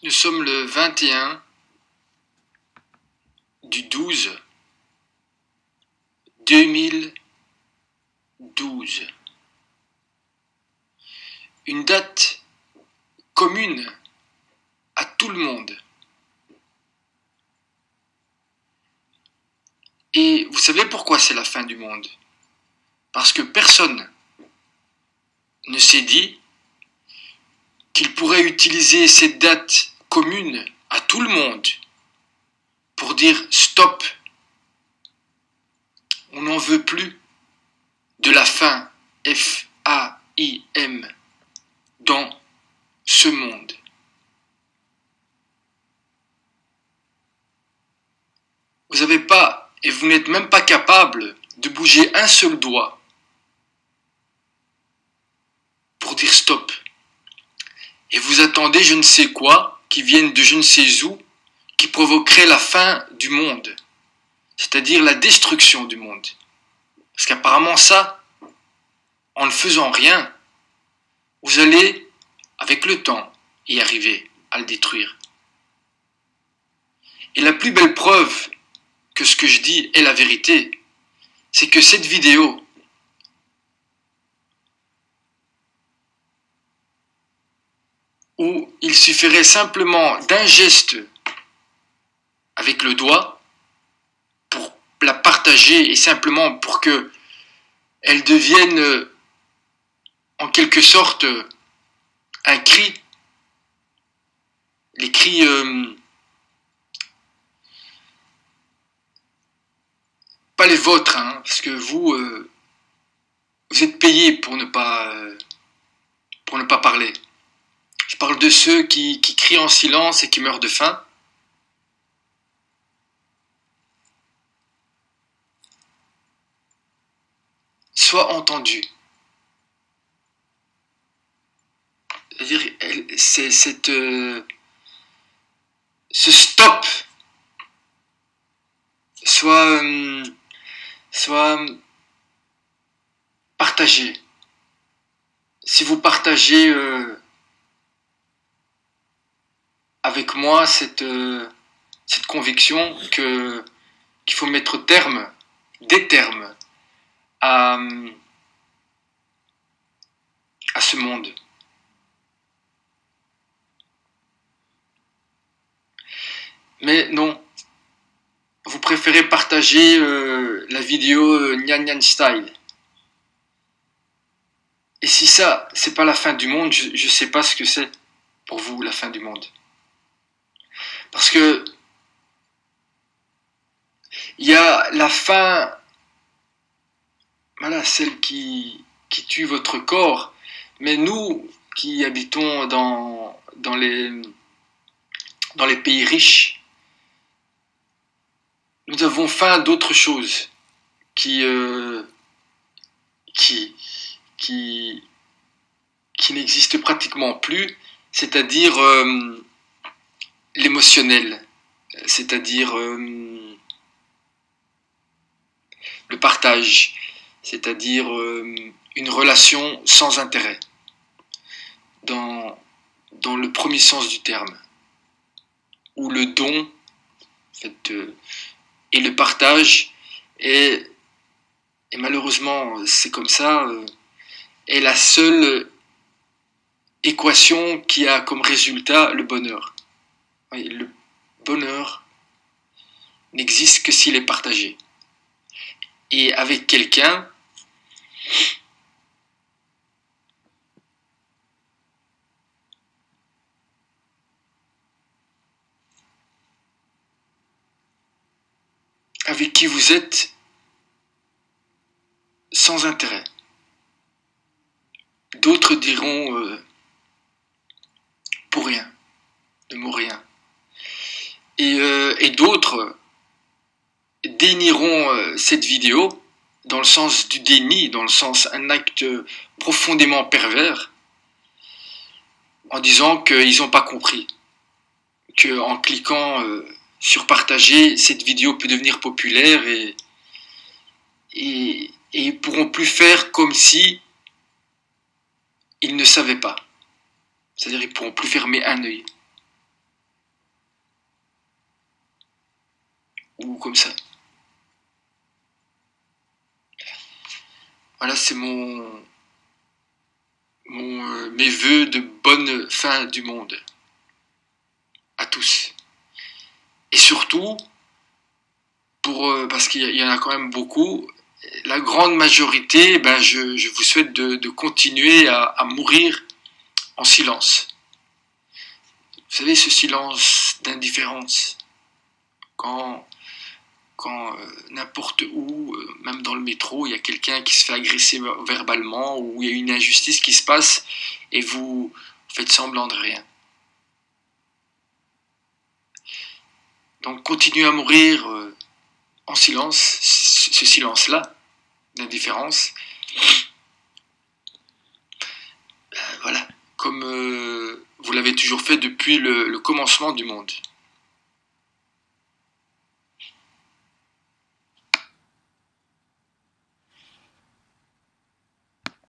Nous sommes le 21 du 12 2012. Une date commune à tout le monde. Et vous savez pourquoi c'est la fin du monde? Parce que personne ne s'est dit qu'il pourrait utiliser cette date commune à tout le monde pour dire stop, on n'en veut plus de la faim, F-A-I-M, dans ce monde. Vous n'avez pas, et vous n'êtes même pas capable de bouger un seul doigt pour dire stop. Et vous attendez je ne sais quoi qui vienne de je ne sais où, qui provoquerait la fin du monde, c'est-à-dire la destruction du monde. Parce qu'apparemment ça, en ne faisant rien, vous allez, avec le temps, y arriver à le détruire. Et la plus belle preuve que ce que je dis est la vérité, c'est que cette vidéo, où il suffirait simplement d'un geste avec le doigt pour la partager et simplement pour que elle devienne en quelque sorte un cri, les cris pas les vôtres, hein, parce que vous vous êtes payés pour ne pas parler. Je parle de ceux qui crient en silence et qui meurent de faim. Soit entendu. C'est-à-dire, c'est ce stop soit partagé. Si vous partagez avec moi cette conviction qu'il faut mettre des termes à ce monde. Mais non, vous préférez partager la vidéo Nyan Nyan Style. Et si ça, c'est pas la fin du monde, je sais pas ce que c'est pour vous la fin du monde. Parce que il y a la fin, voilà, celle qui tue votre corps, mais nous qui habitons dans les pays riches, nous avons faim d'autres choses qui qui qui n'existe pratiquement plus, c'est-à-dire l'émotionnel, c'est-à-dire le partage, c'est-à-dire une relation sans intérêt, dans le premier sens du terme, où le don en fait, et le partage est, et malheureusement c'est comme ça, est la seule équation qui a comme résultat le bonheur. Oui, le bonheur n'existe que s'il est partagé. Et avec quelqu'un, avec qui vous êtes sans intérêt. D'autres diront pour rien, le mot rien. Et d'autres dénieront cette vidéo dans le sens du déni, dans le sens un acte profondément pervers, en disant qu'ils n'ont pas compris, qu'en cliquant sur partager, cette vidéo peut devenir populaire et ils pourront plus faire comme si ils ne savaient pas. C'est-à-dire ils pourront plus fermer un œil. ou comme ça. Voilà, c'est mes vœux de bonne fin du monde à tous. Et surtout, parce qu'il y en a quand même beaucoup, la grande majorité, je vous souhaite de continuer à mourir en silence. Vous savez, ce silence d'indifférence, quand, quand n'importe où, même dans le métro, il y a quelqu'un qui se fait agresser verbalement, ou il y a une injustice qui se passe, et vous faites semblant de rien. Donc continuez à mourir en silence, ce silence-là, d'indifférence. Voilà, comme vous l'avez toujours fait depuis le commencement du monde.